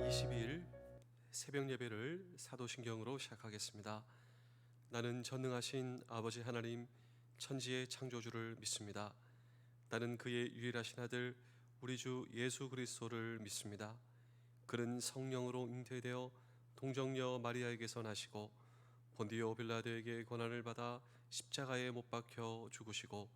22일 새벽 예배를 사도신경으로 시작하겠습니다. 나는 전능하신 아버지 하나님 천지의 창조주를 믿습니다. 나는 그의 유일하신 아들 우리 주 예수 그리스도를 믿습니다. 그는 성령으로 잉태되어 동정녀 마리아에게서 나시고 본디오 빌라도에게 고난을 받아 십자가에 못 박혀 죽으시고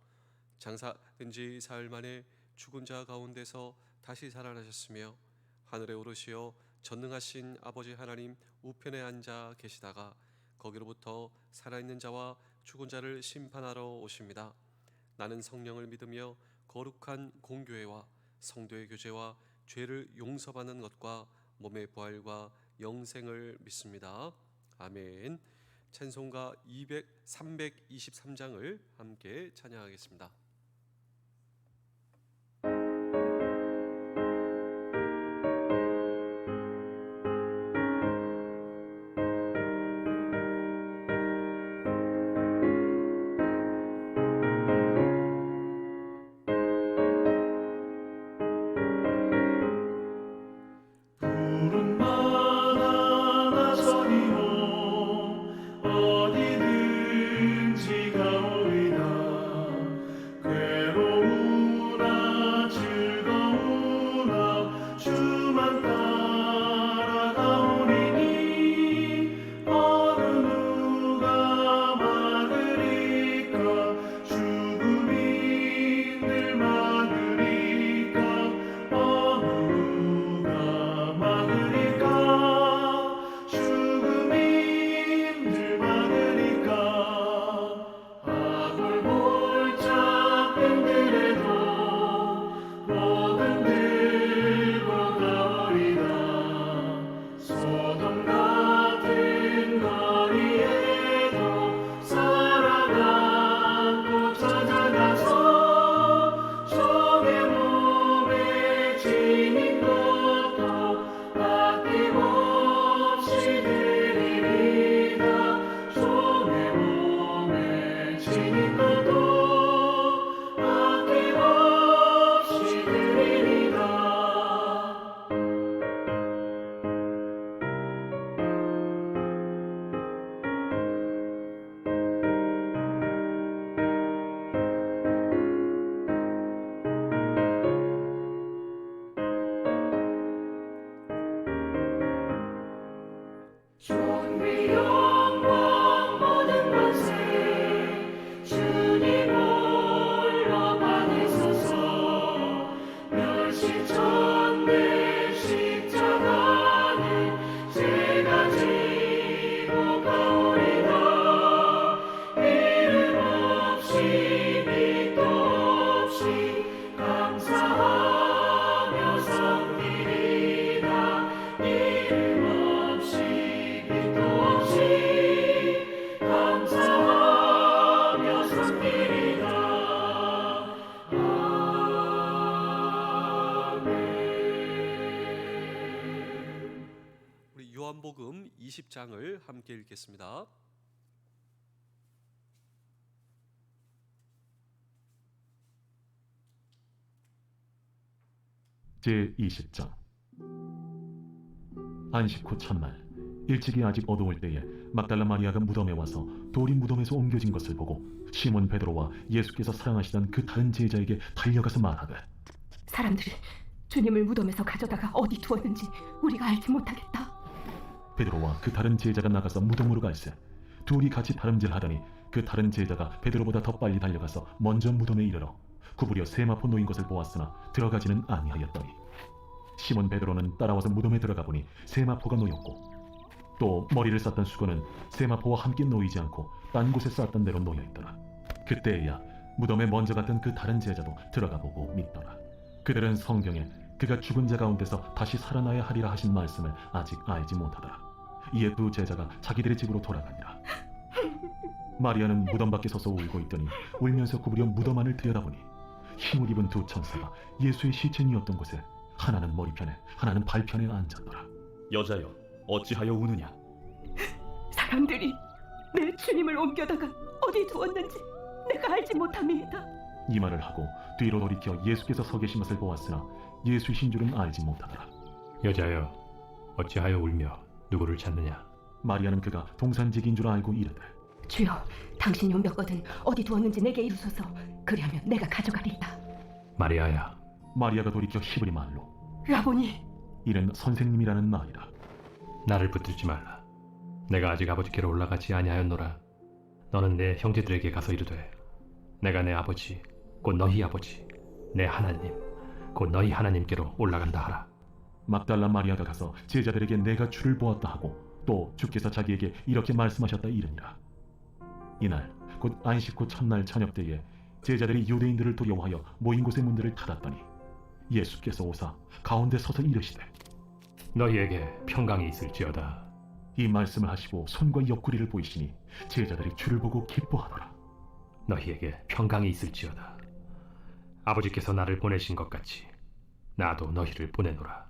장사된 지 사흘 만에 죽은 자 가운데서 다시 살아나셨으며 하늘에 오르시어 전능하신 아버지 하나님 우편에 앉아 계시다가 거기로부터 살아있는 자와 죽은 자를 심판하러 오십니다. 나는 성령을 믿으며 거룩한 공교회와 성도의 교제와 죄를 용서받는 것과 몸의 부활과 영생을 믿습니다. 아멘. 찬송가 323장을 함께 찬양하겠습니다. 요한복음 20장을 함께 읽겠습니다. 제20장. 안식 후 첫날 일찍이 아직 어두울 때에 막달라 마리아가 무덤에 와서 돌이 무덤에서 옮겨진 것을 보고 시몬 베드로와 예수께서 사랑하시던 그 다른 제자에게 달려가서 말하되, 사람들이 주님을 무덤에서 가져다가 어디 두었는지 우리가 알지 못하겠다. 베드로와 그 다른 제자가 나가서 무덤으로 갈새 둘이 같이 다름질하더니 그 다른 제자가 베드로보다 더 빨리 달려가서 먼저 무덤에 이르러 구부려 세마포 놓인 것을 보았으나 들어가지는 아니하였더니 시몬 베드로는 따라와서 무덤에 들어가 보니 세마포가 놓였고 또 머리를 쌌던 수건은 세마포와 함께 놓이지 않고 딴 곳에 쌌던 대로 놓여있더라. 그때야 무덤에 먼저 갔던 그 다른 제자도 들어가 보고 믿더라. 그들은 성경에 그가 죽은 자 가운데서 다시 살아나야 하리라 하신 말씀을 아직 알지 못하더라. 이에 두 제자가 자기들의 집으로 돌아가니라. 마리아는 무덤 밖에 서서 울고 있더니 울면서 구부려 무덤 안을 들여다보니 흰옷 입은 두 천사가 예수의 시체니었던 곳에 하나는 머리편에 하나는 발편에 앉았더라. 여자여, 어찌하여 우느냐? 사람들이 내 주님을 옮겨다가 어디 두었는지 내가 알지 못함이다. 이 말을 하고 뒤로 돌이켜 예수께서 서 계신 것을 보았으나 예수이신 줄은 알지 못하더라. 여자여, 어찌하여 울며 누구를 찾느냐? 마리아는 그가 동산직인 줄 알고 이르되 주여, 당신이 옮겼거든 어디 두었는지 내게 이루소서. 그리하면 내가 가져가리이다. 마리아야, 마리아가 돌이켜 히브리 말로 라보니, 이는 선생님이라는 말이라. 나를 붙들지 말라. 내가 아직 아버지께로 올라가지 아니하였노라. 너는 내 형제들에게 가서 이르되 내가 내 아버지 곧 너희 아버지 내 하나님 곧 너희 하나님께로 올라간다 하라. 막달라 마리아가 가서 제자들에게 내가 주를 보았다 하고 또 주께서 자기에게 이렇게 말씀하셨다 이르니라. 이날 곧 안식 후 첫날 저녁 때에 제자들이 유대인들을 두려워하여 모인 곳의 문들을 닫았더니 예수께서 오사 가운데 서서 이르시되 너희에게 평강이 있을지어다. 이 말씀을 하시고 손과 옆구리를 보이시니 제자들이 주를 보고 기뻐하더라. 너희에게 평강이 있을지어다. 아버지께서 나를 보내신 것 같이 나도 너희를 보내노라.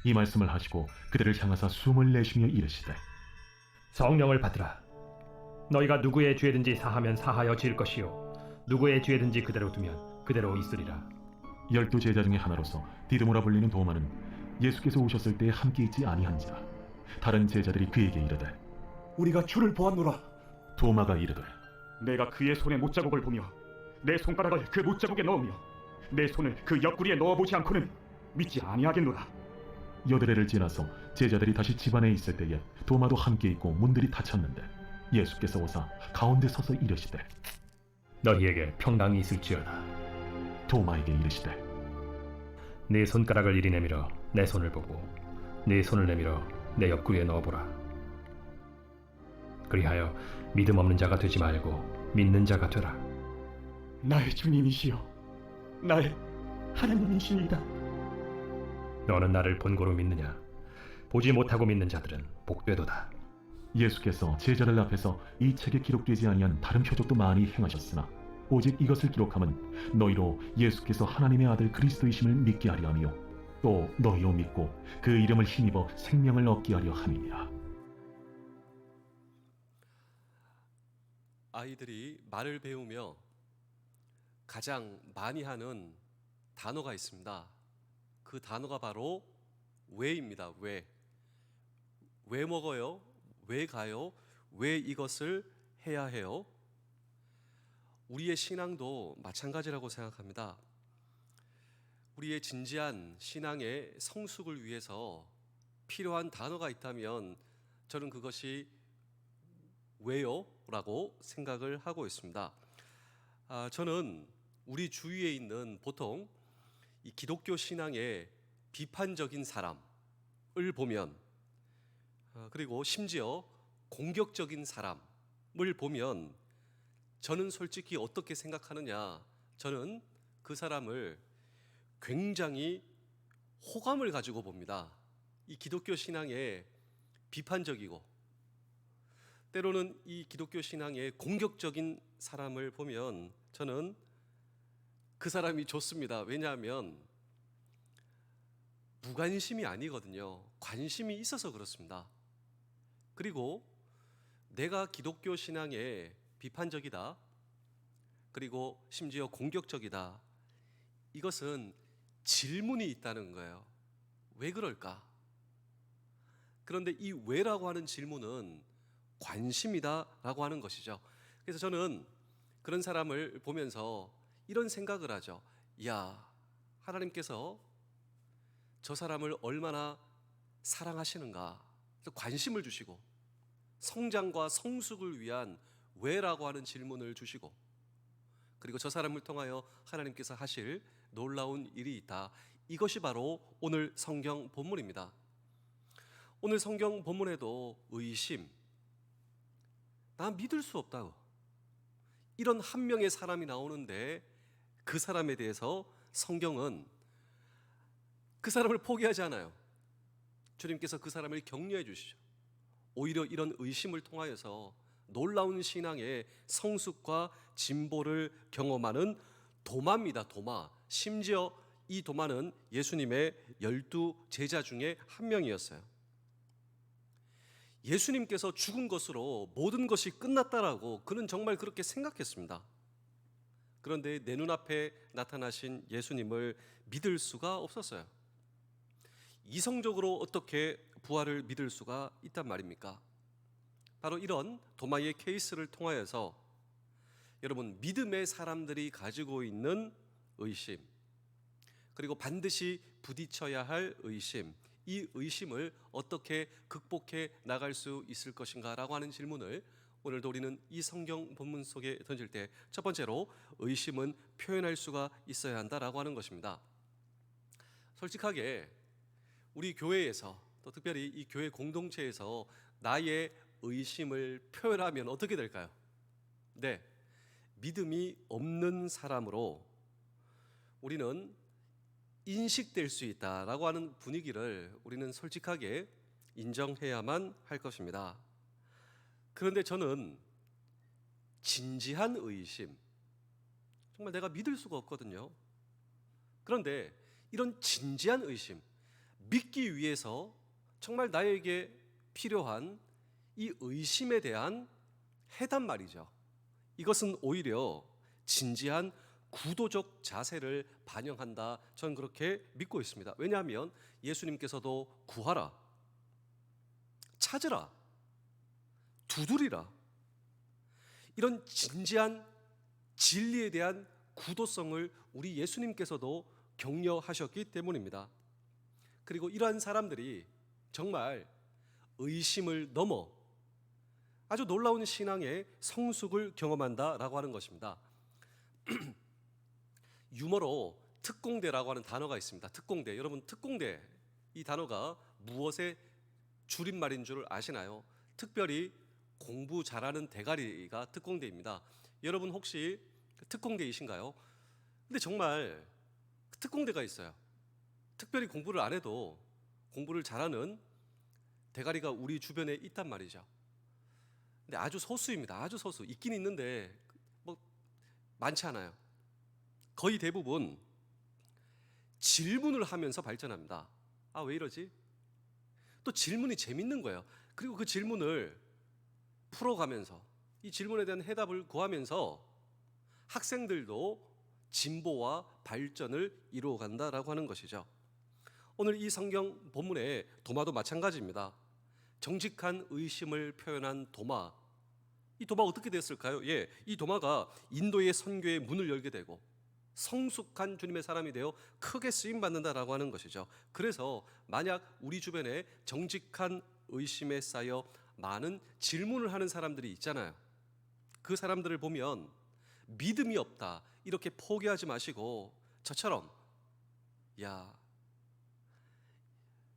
이 말씀을 하시고 그들을 향하사 숨을 내쉬며 이르시되 성령을 받으라. 너희가 누구의 죄든지 사하면 사하여 질 것이요 누구의 죄든지 그대로 두면 그대로 있으리라. 12 제자 중에 하나로서 디드모라 불리는 도마는 예수께서 오셨을 때에 함께 있지 아니한지라. 다른 제자들이 그에게 이르되 우리가 주를 보았노라. 도마가 이르되 내가 그의 손에 못자국을 보며 내 손가락을 그 못자국에 넣으며 내 손을 그 옆구리에 넣어보지 않고는 믿지 아니하겠노라. 여드레를 지나서 제자들이 다시 집 안에 있을 때에 도마도 함께 있고 문들이 닫혔는데 예수께서 오사 가운데 서서 이르시되 너희에게 평강이 있을지어다. 도마에게 이르시되 네 손가락을 이리 내밀어 내 손을 보고 네 손을 내밀어 내 옆구리에 넣어보라. 그리하여 믿음 없는 자가 되지 말고 믿는 자가 되라. 나의 주님이시여 나의 하나님이시니이다. 너는 나를 본고로 믿느냐? 보지 못하고 믿는 자들은 복되도다. 예수께서 제자들 앞에서 이 책에 기록되지 아니한 다른 표적도 많이 행하셨으나 오직 이것을 기록함은 너희로 예수께서 하나님의 아들 그리스도이심을 믿게 하려 하며 또 너희로 믿고 그 이름을 힘입어 생명을 얻게 하려 함이니라. 아이들이 말을 배우며 가장 많이 하는 단어가 있습니다. 그 단어가 바로 왜입니다. 왜. 왜 먹어요? 왜 가요? 왜 이것을 해야 해요? 우리의 신앙도 마찬가지라고 생각합니다. 우리의 진지한 신앙의 성숙을 위해서 필요한 단어가 있다면 저는 그것이 왜요? 라고 생각을 하고 있습니다. 저는 우리 주위에 있는 보통 이 기독교 신앙의 비판적인 사람을 보면 그리고 심지어 공격적인 사람을 보면 저는 솔직히 어떻게 생각하느냐, 저는 그 사람을 굉장히 호감을 가지고 봅니다. 이 기독교 신앙에 비판적이고 때로는 이 기독교 신앙에 공격적인 사람을 보면 저는 그 사람이 좋습니다. 왜냐하면 무관심이 아니거든요. 관심이 있어서 그렇습니다. 그리고 내가 기독교 신앙에 비판적이다, 그리고 심지어 공격적이다, 이것은 질문이 있다는 거예요. 왜 그럴까? 그런데 이 왜라고 하는 질문은 관심이다라고 하는 것이죠. 그래서 저는 그런 사람을 보면서 이런 생각을 하죠. 야, 하나님께서 저 사람을 얼마나 사랑하시는가, 관심을 주시고 성장과 성숙을 위한 왜라고 하는 질문을 주시고 그리고 저 사람을 통하여 하나님께서 하실 놀라운 일이 있다. 이것이 바로 오늘 성경 본문입니다. 오늘 성경 본문에도 의심, 나 믿을 수 없다고, 이런 한 명의 사람이 나오는데 그 사람에 대해서 성경은 그 사람을 포기하지 않아요. 주님께서 그 사람을 격려해 주시죠. 오히려 이런 의심을 통하여서 놀라운 신앙의 성숙과 진보를 경험하는 도마입니다. 도마. 심지어 이 도마는 예수님의 12 제자 중에 한 명이었어요. 예수님께서 죽은 것으로 모든 것이 끝났다라고 그는 정말 그렇게 생각했습니다. 그런데 내 눈앞에 나타나신 예수님을 믿을 수가 없었어요. 이성적으로 어떻게 부활을 믿을 수가 있단 말입니까? 바로 이런 도마의 케이스를 통하여서 여러분, 믿음의 사람들이 가지고 있는 의심, 그리고 반드시 부딪혀야 할 의심, 이 의심을 어떻게 극복해 나갈 수 있을 것인가 라고 하는 질문을 오늘도 우리는 이 성경 본문 속에 던질 때 첫 번째로 의심은 표현할 수가 있어야 한다라고 하는 것입니다. 솔직하게 우리 교회에서, 또 특별히 이 교회 공동체에서 나의 의심을 표현하면 어떻게 될까요? 네, 믿음이 없는 사람으로 우리는 인식될 수 있다라고 하는 분위기를 우리는 솔직하게 인정해야만 할 것입니다. 그런데 저는 진지한 의심, 정말 내가 믿을 수가 없거든요. 그런데 이런 진지한 의심, 믿기 위해서 정말 나에게 필요한 이 의심에 대한 해답 말이죠. 이것은 오히려 진지한 구도적 자세를 반영한다, 저는 그렇게 믿고 있습니다. 왜냐하면 예수님께서도 구하라, 찾으라, 두드리라, 이런 진지한 진리에 대한 구도성을 우리 예수님께서도 격려하셨기 때문입니다. 그리고 이러한 사람들이 정말 의심을 넘어 아주 놀라운 신앙의 성숙을 경험한다라고 하는 것입니다. 유머로 특공대라고 하는 단어가 있습니다. 특공대. 여러분, 특공대, 이 단어가 무엇의 줄임말인 줄 아시나요? 특별히 공부 잘하는 대가리가 특공대입니다. 여러분 혹시 특공대이신가요? 근데 정말 특공대가 있어요. 특별히 공부를 안 해도 공부를 잘하는 대가리가 우리 주변에 있단 말이죠. 근데 아주 소수입니다. 아주 소수. 있긴 있는데 뭐 많지 않아요. 거의 대부분 질문을 하면서 발전합니다. 아, 왜 이러지? 또 질문이 재밌는 거예요. 그리고 그 질문을 풀어가면서, 이 질문에 대한 해답을 구하면서 학생들도 진보와 발전을 이루어간다라고 하는 것이죠. 오늘 이 성경 본문의 도마도 마찬가지입니다. 정직한 의심을 표현한 도마. 이 도마 어떻게 됐을까요? 예, 이 도마가 인도의 선교의 문을 열게 되고 성숙한 주님의 사람이 되어 크게 쓰임 받는다라고 하는 것이죠. 그래서 만약 우리 주변에 정직한 의심에 쌓여 많은 질문을 하는 사람들이 있잖아요. 그 사람들을 보면 믿음이 없다 이렇게 포기하지 마시고 저처럼, 야,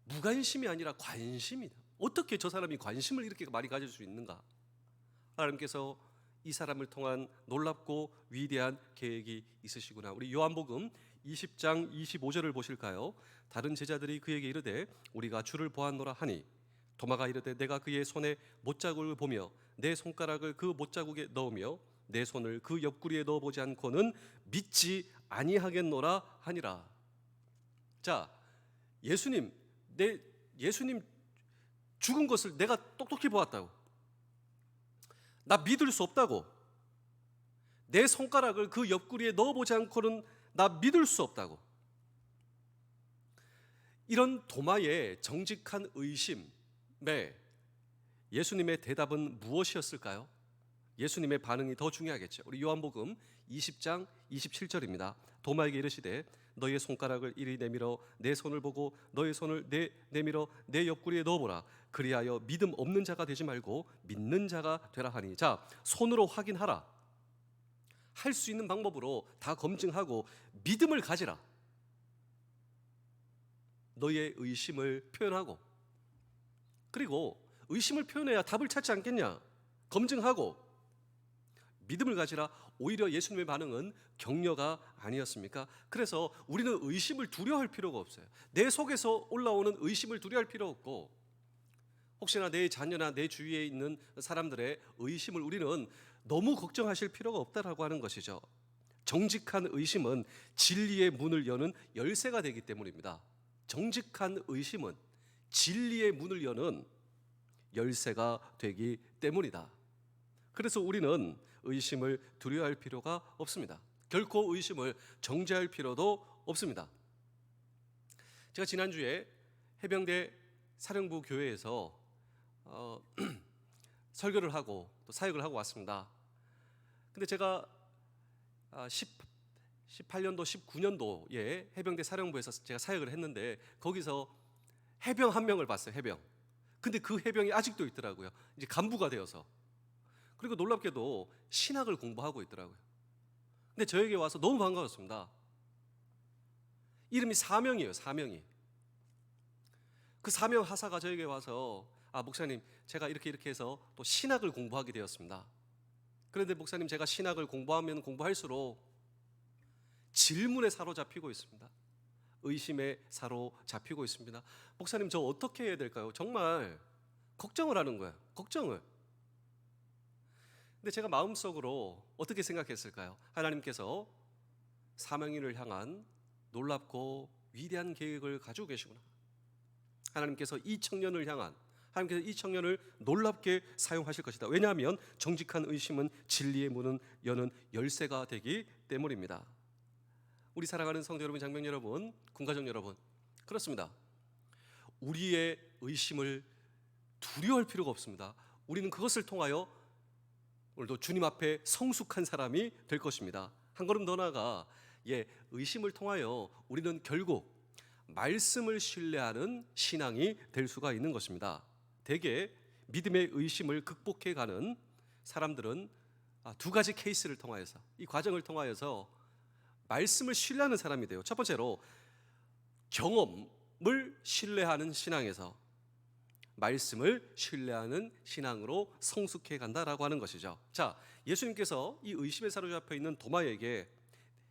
무관심이 아니라 관심이다. 어떻게 저 사람이 관심을 이렇게 많이 가질 수 있는가? 하나님께서 이 사람을 통한 놀랍고 위대한 계획이 있으시구나. 우리 요한복음 20장 25절을 보실까요? 다른 제자들이 그에게 이르되 우리가 주를 보았노라 하니 도마가 이르되 내가 그의 손에 못자국을 보며 내 손가락을 그 못자국에 넣으며 내 손을 그 옆구리에 넣어보지 않고는 믿지 아니하겠노라 하니라. 자, 예수님 죽은 것을 내가 똑똑히 보았다고, 나 믿을 수 없다고, 내 손가락을 그 옆구리에 넣어보지 않고는 나 믿을 수 없다고. 이런 도마의 정직한 의심에 예수님의 대답은 무엇이었을까요? 예수님의 반응이 더 중요하겠죠. 우리 요한복음 20장 27절입니다. 도마에게 이르시되 너의 손가락을 이리 내밀어 내 손을 보고 너의 손을 내밀어 내 옆구리에 넣어보라. 그리하여 믿음 없는 자가 되지 말고 믿는 자가 되라 하니. 자, 손으로 확인하라. 할 수 있는 방법으로 다 검증하고 믿음을 가지라. 너의 의심을 표현하고, 그리고 의심을 표현해야 답을 찾지 않겠냐? 검증하고 믿음을 가지라. 오히려 예수님의 반응은 격려가 아니었습니까? 그래서 우리는 의심을 두려워할 필요가 없어요. 내 속에서 올라오는 의심을 두려워할 필요 없고, 혹시나 내 자녀나 내 주위에 있는 사람들의 의심을 우리는 너무 걱정하실 필요가 없다라고 하는 것이죠. 정직한 의심은 진리의 문을 여는 열쇠가 되기 때문입니다. 정직한 의심은 진리의 문을 여는 열쇠가 되기 때문이다. 그래서 우리는 의심을 두려워할 필요가 없습니다. 결코 의심을 정죄할 필요도 없습니다. 제가 지난주에 해병대 사령부 교회에서 설교를 하고 또 사역을 하고 왔습니다. 근데 제가 18년도, 19년도에 해병대 사령부에서 제가 사역을 했는데 거기서 해병 한 명을 봤어요. 해병. 근데 그 해병이 아직도 있더라고요. 이제 간부가 되어서. 그리고 놀랍게도 신학을 공부하고 있더라고요. 근데 저에게 와서 너무 반가웠습니다. 이름이 사명이에요. 사명이. 그 사명 하사가 저에게 와서 목사님, 제가 이렇게 해서 또 신학을 공부하게 되었습니다. 그런데 목사님, 제가 신학을 공부하면 공부할수록 질문에 사로잡히고 있습니다. 의심에 사로잡히고 있습니다. 목사님, 저 어떻게 해야 될까요? 정말 걱정을 하는 거예요. 걱정을. 근데 제가 마음속으로 어떻게 생각했을까요? 하나님께서 사명인을 향한 놀랍고 위대한 계획을 가지고 계시구나. 하나님께서 이 청년을 향한, 하나님께서 이 청년을 놀랍게 사용하실 것이다. 왜냐하면 정직한 의심은 진리의 문은 여는 열쇠가 되기 때문입니다. 우리 사랑하는 성도 여러분, 장병 여러분, 군가정 여러분, 그렇습니다. 우리의 의심을 두려워할 필요가 없습니다. 우리는 그것을 통하여 오늘도 주님 앞에 성숙한 사람이 될 것입니다. 한 걸음 더 나아가 의심을 통하여 우리는 결국 말씀을 신뢰하는 신앙이 될 수가 있는 것입니다. 대개 믿음의 의심을 극복해가는 사람들은 두 가지 케이스를 통하여서, 이 과정을 통하여서 말씀을 신뢰하는 사람이 돼요. 첫 번째로 경험을 신뢰하는 신앙에서 말씀을 신뢰하는 신앙으로 성숙해 간다라고 하는 것이죠. 자, 예수님께서 이 의심에 사로잡혀 있는 도마에게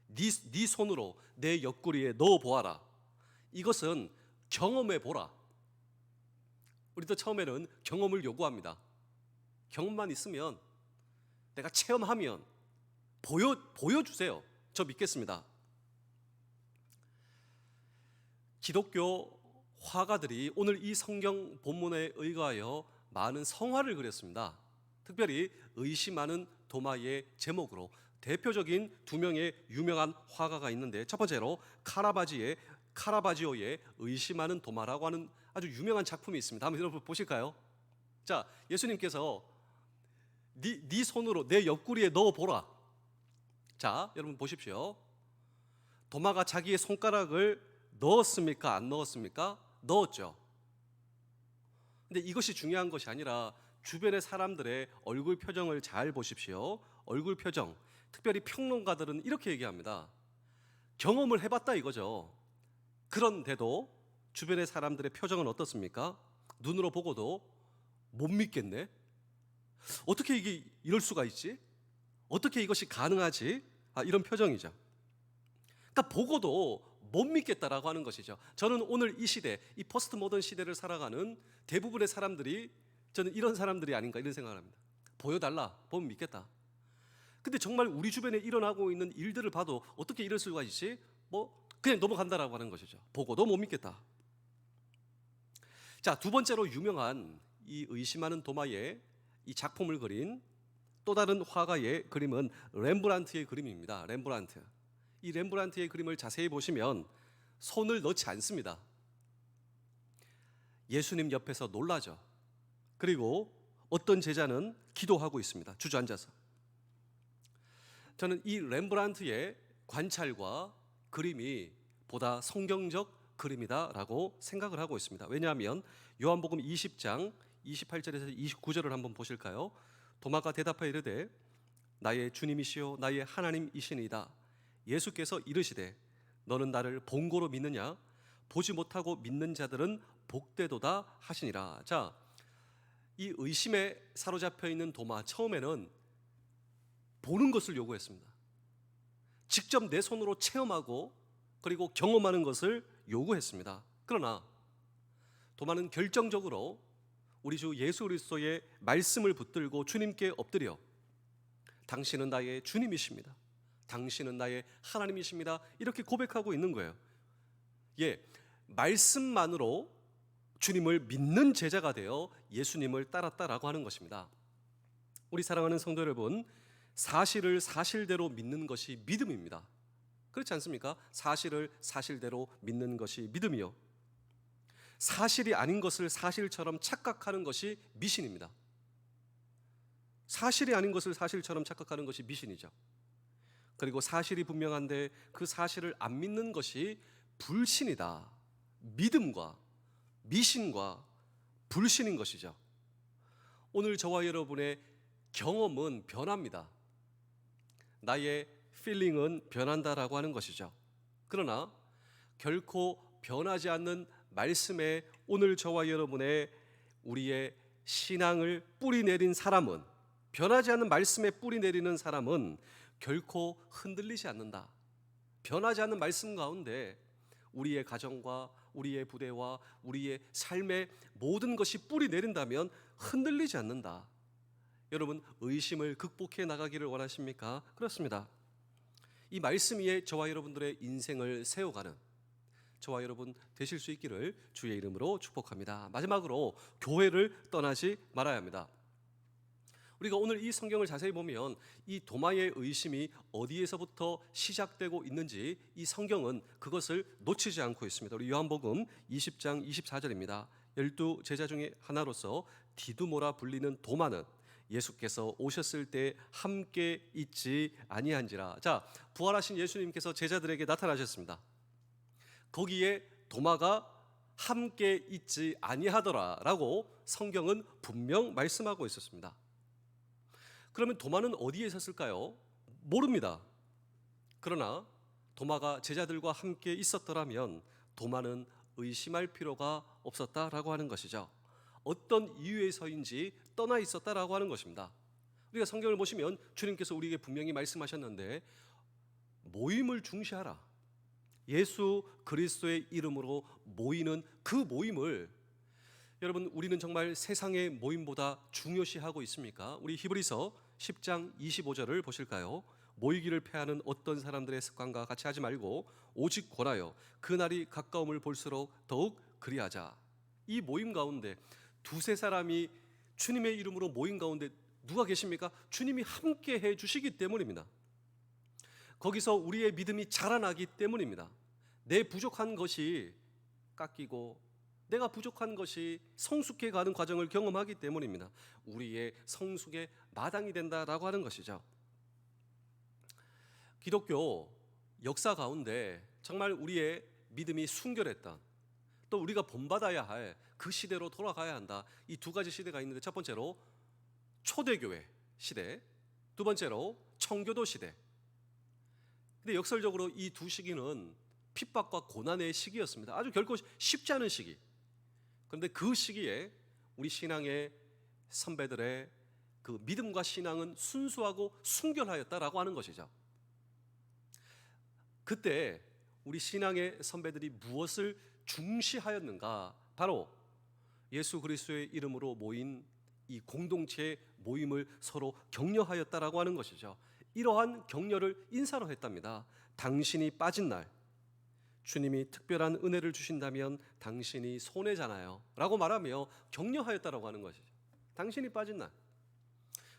네 손으로 내 옆구리에 넣어 보아라. 이것은 경험해 보라. 우리도 처음에는 경험을 요구합니다. 경험만 있으면, 내가 체험하면 보여주세요. 저 믿겠습니다. 기독교 화가들이 오늘 이 성경 본문에 의거하여 많은 성화를 그렸습니다. 특별히 의심하는 도마의 제목으로 대표적인 두 명의 유명한 화가가 있는데, 첫 번째로 카라바지오의 의심하는 도마라고 하는 아주 유명한 작품이 있습니다. 한번 여러분 보실까요? 자, 예수님께서 네 손으로 내 옆구리에 넣어보라. 자, 여러분 보십시오. 도마가 자기의 손가락을 넣었습니까? 안 넣었습니까? 넣었죠. 근데 이것이 중요한 것이 아니라 주변의 사람들의 얼굴 표정을 잘 보십시오. 얼굴 표정. 특별히 평론가들은 이렇게 얘기합니다. 경험을 해봤다 이거죠. 그런데도 주변의 사람들의 표정은 어떻습니까? 눈으로 보고도 못 믿겠네. 어떻게 이게 이럴 수가 있지? 어떻게 이것이 가능하지? 이런 표정이죠. 그러니까 보고도 못 믿겠다라고 하는 것이죠. 저는 오늘 이 시대, 이 포스트 모던 시대를 살아가는 대부분의 사람들이, 저는 이런 사람들이 아닌가 이런 생각을 합니다. 보여달라, 보면 믿겠다. 근데 정말 우리 주변에 일어나고 있는 일들을 봐도 어떻게 이럴 수가 있지? 그냥 넘어간다라고 하는 것이죠. 보고도 못 믿겠다. 자, 두 번째로 유명한 이 의심하는 도마의 이 작품을 그린 또 다른 화가의 그림은 렘브란트의 그림입니다. 렘브란트. 이 렘브란트의 그림을 자세히 보시면 손을 넣지 않습니다. 예수님 옆에서 놀라죠. 그리고 어떤 제자는 기도하고 있습니다. 주저앉아서. 저는 이 렘브란트의 관찰과 그림이 보다 성경적 그림이다라고 생각을 하고 있습니다. 왜냐하면 요한복음 20장 28절에서 29절을 한번 보실까요? 도마가 대답하여 이르되 나의 주님이시요 나의 하나님이시니이다. 예수께서 이르시되 너는 나를 본고로 믿느냐? 보지 못하고 믿는 자들은 복되도다 하시니라. 자, 이 의심에 사로잡혀 있는 도마, 처음에는 보는 것을 요구했습니다. 직접 내 손으로 체험하고 그리고 경험하는 것을 요구했습니다. 그러나 도마는 결정적으로 우리 주 예수 그리스도의 말씀을 붙들고 주님께 엎드려 당신은 나의 주님이십니다. 당신은 나의 하나님이십니다. 이렇게 고백하고 있는 거예요. 말씀만으로 주님을 믿는 제자가 되어 예수님을 따랐다라고 하는 것입니다. 우리 사랑하는 성도 여러분, 사실을 사실대로 믿는 것이 믿음입니다. 그렇지 않습니까? 사실을 사실대로 믿는 것이 믿음이요. 사실이 아닌 것을 사실처럼 착각하는 것이 미신입니다. 사실이 아닌 것을 사실처럼 착각하는 것이 미신이죠. 그리고 사실이 분명한데 그 사실을 안 믿는 것이 불신이다. 믿음과 미신과 불신인 것이죠. 오늘 저와 여러분의 경험은 변합니다. 나의 필링은 변한다라고 하는 것이죠. 그러나 결코 변하지 않는 말씀에 오늘 저와 여러분의 우리의 신앙을 뿌리 내린 사람은, 변하지 않는 말씀에 뿌리 내리는 사람은 결코 흔들리지 않는다. 변하지 않는 말씀 가운데 우리의 가정과 우리의 부대와 우리의 삶의 모든 것이 뿌리 내린다면 흔들리지 않는다. 여러분, 의심을 극복해 나가기를 원하십니까? 그렇습니다. 이 말씀 위에 저와 여러분들의 인생을 세워가는 저와 여러분 되실 수 있기를 주의 이름으로 축복합니다. 마지막으로 교회를 떠나지 말아야 합니다. 우리가 오늘 이 성경을 자세히 보면 이 도마의 의심이 어디에서부터 시작되고 있는지 이 성경은 그것을 놓치지 않고 있습니다. 우리 요한복음 20장 24절입니다. 12 제자 중에 하나로서 디두모라 불리는 도마는 예수께서 오셨을 때 함께 있지 아니한지라. 자, 부활하신 예수님께서 제자들에게 나타나셨습니다. 거기에 도마가 함께 있지 아니하더라라고 성경은 분명 말씀하고 있었습니다. 그러면 도마는 어디에 있었을까요? 모릅니다. 그러나 도마가 제자들과 함께 있었더라면 도마는 의심할 필요가 없었다라고 하는 것이죠. 어떤 이유에서인지 떠나 있었다라고 하는 것입니다. 우리가 성경을 보시면 주님께서 우리에게 분명히 말씀하셨는데 모임을 중시하라. 예수 그리스도의 이름으로 모이는 그 모임을 여러분, 우리는 정말 세상의 모임보다 중요시하고 있습니까? 우리 히브리서 10장 25절을 보실까요? 모이기를 패하는 어떤 사람들의 습관과 같이 하지 말고 오직 권하여 그날이 가까움을 볼수록 더욱 그리하자. 이 모임 가운데 두세 사람이 주님의 이름으로 모임 가운데 누가 계십니까? 주님이 함께 해 주시기 때문입니다. 거기서 우리의 믿음이 자라나기 때문입니다. 내 부족한 것이 깎이고 내가 부족한 것이 성숙해 가는 과정을 경험하기 때문입니다. 우리의 성숙의 마당이 된다라고 하는 것이죠. 기독교 역사 가운데 정말 우리의 믿음이 순결했던, 또 우리가 본받아야 할 그 시대로 돌아가야 한다. 이 두 가지 시대가 있는데, 첫 번째로 초대교회 시대, 두 번째로 청교도 시대. 근데 역설적으로 이 두 시기는 핍박과 고난의 시기였습니다. 아주 결코 쉽지 않은 시기. 그런데 그 시기에 우리 신앙의 선배들의 그 믿음과 신앙은 순수하고 순결하였다라고 하는 것이죠. 그때 우리 신앙의 선배들이 무엇을 중시하였는가? 바로 예수 그리스도의 이름으로 모인 이 공동체의 모임을 서로 격려하였다라고 하는 것이죠. 이러한 격려를 인사로 했답니다. 당신이 빠진 날 주님이 특별한 은혜를 주신다면 당신이 손해잖아요 라고 말하며 격려하였다라고 하는 것이죠. 당신이 빠진 날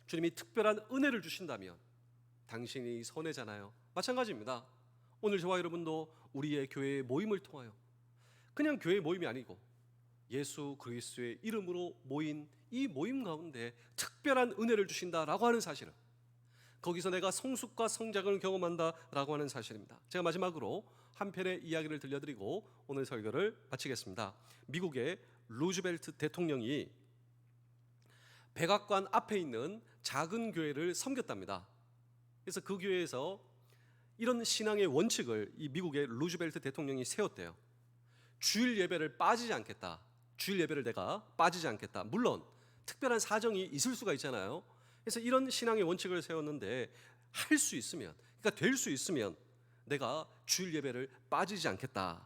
주님이 특별한 은혜를 주신다면 당신이 손해잖아요. 마찬가지입니다. 오늘 저와 여러분도 우리의 교회의 모임을 통하여 그냥 교회 모임이 아니고 예수 그리스도의 이름으로 모인 이 모임 가운데 특별한 은혜를 주신다라고 하는 사실은, 거기서 내가 성숙과 성장을 경험한다라고 하는 사실입니다. 제가 마지막으로 한 편의 이야기를 들려드리고 오늘 설교를 마치겠습니다. 미국의 루즈벨트 대통령이 백악관 앞에 있는 작은 교회를 섬겼답니다. 그래서 그 교회에서 이런 신앙의 원칙을 이 미국의 루즈벨트 대통령이 세웠대요. 주일 예배를 빠지지 않겠다. 주일 예배를 내가 빠지지 않겠다. 물론 특별한 사정이 있을 수가 있잖아요. 그래서 이런 신앙의 원칙을 세웠는데, 할 수 있으면, 그러니까 될 수 있으면 내가 주일 예배를 빠지지 않겠다.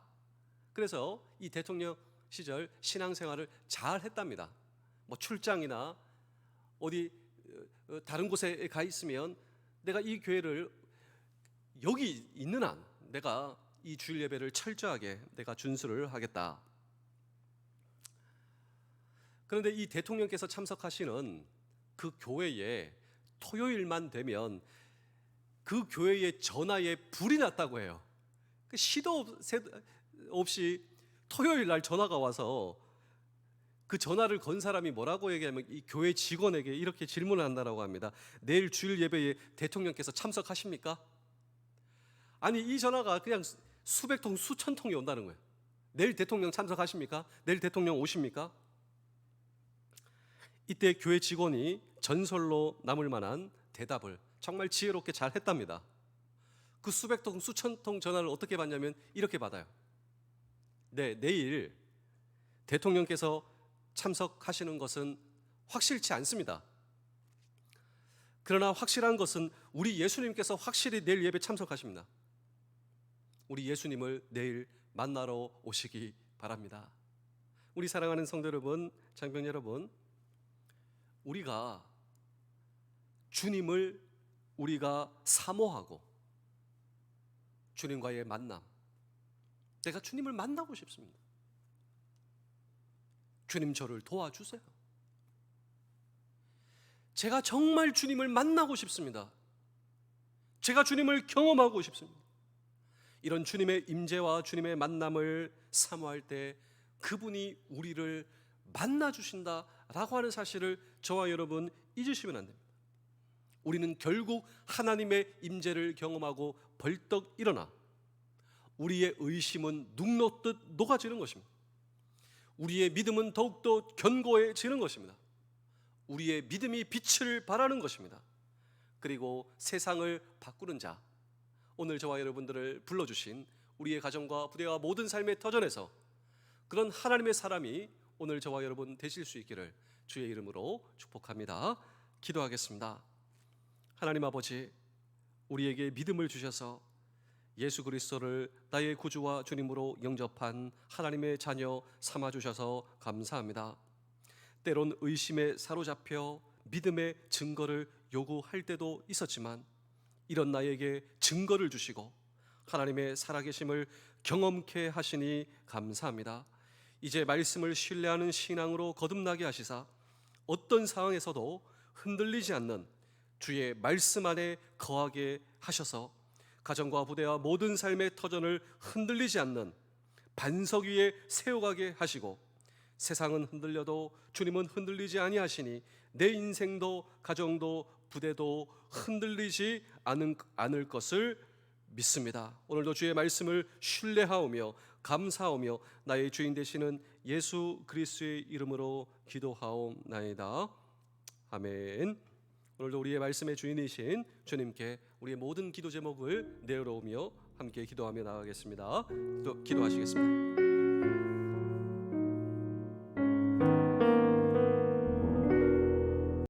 그래서 이 대통령 시절 신앙생활을 잘 했답니다. 뭐 출장이나 어디 다른 곳에 가 있으면 내가 이 교회를 여기 있는 한 내가 이 주일 예배를 철저하게 내가 준수를 하겠다. 그런데 이 대통령께서 참석하시는 그 교회에 토요일만 되면 그 교회의 전화에 불이 났다고 해요. 시도 없이 토요일 날 전화가 와서 그 전화를 건 사람이 뭐라고 얘기하면 이 교회 직원에게 이렇게 질문을 한다라고 합니다. 내일 주일 예배에 대통령께서 참석하십니까? 아니, 이 전화가 그냥 수백 통, 수천 통이 온다는 거예요. 내일 대통령 참석하십니까? 내일 대통령 오십니까? 이때 교회 직원이 전설로 남을 만한 대답을 정말 지혜롭게 잘 했답니다. 그 수백 통, 수천 통 전화를 어떻게 받냐면 이렇게 받아요. 네, 내일 대통령께서 참석하시는 것은 확실치 않습니다. 그러나 확실한 것은 우리 예수님께서 확실히 내일 예배 참석하십니다. 우리 예수님을 내일 만나러 오시기 바랍니다. 우리 사랑하는 성도 여러분, 장병 여러분, 우리가 주님을 사모하고 주님과의 만남, 내가 주님을 만나고 싶습니다. 주님, 저를 도와주세요. 제가 정말 주님을 만나고 싶습니다. 제가 주님을 경험하고 싶습니다. 이런 주님의 임재와 주님의 만남을 사모할 때 그분이 우리를 만나 주신다라고 하는 사실을 저와 여러분 잊으시면 안 됩니다. 우리는 결국 하나님의 임재를 경험하고 벌떡 일어나 우리의 의심은 눅 녹듯 녹아지는 것입니다. 우리의 믿음은 더욱더 견고해지는 것입니다. 우리의 믿음이 빛을 발하는 것입니다. 그리고 세상을 바꾸는 자, 오늘 저와 여러분들을 불러주신 우리의 가정과 부대와 모든 삶의 터전에서 그런 하나님의 사람이 오늘 저와 여러분 되실 수 있기를 주의 이름으로 축복합니다. 기도하겠습니다. 하나님 아버지, 우리에게 믿음을 주셔서 예수 그리스도를 나의 구주와 주님으로 영접한 하나님의 자녀 삼아주셔서 감사합니다. 때론 의심에 사로잡혀 믿음의 증거를 요구할 때도 있었지만 이런 나에게 증거를 주시고 하나님의 살아계심을 경험케 하시니 감사합니다. 이제 말씀을 신뢰하는 신앙으로 거듭나게 하시사 어떤 상황에서도 흔들리지 않는 주의 말씀 안에 거하게 하셔서 가정과 부대와 모든 삶의 터전을 흔들리지 않는 반석 위에 세워가게 하시고 세상은 흔들려도 주님은 흔들리지 아니하시니 내 인생도 가정도 부대도 흔들리지 않을 것을 믿습니다. 오늘도 주의 말씀을 신뢰하오며 감사하오며 나의 주인 되시는 예수 그리스도의 이름으로 기도하옵나이다. 아멘. 오늘도 우리의 말씀의 주인이신 주님께 우리의 모든 기도 제목을 내어놓으며 함께 기도하며 나가겠습니다. 기도하시겠습니다.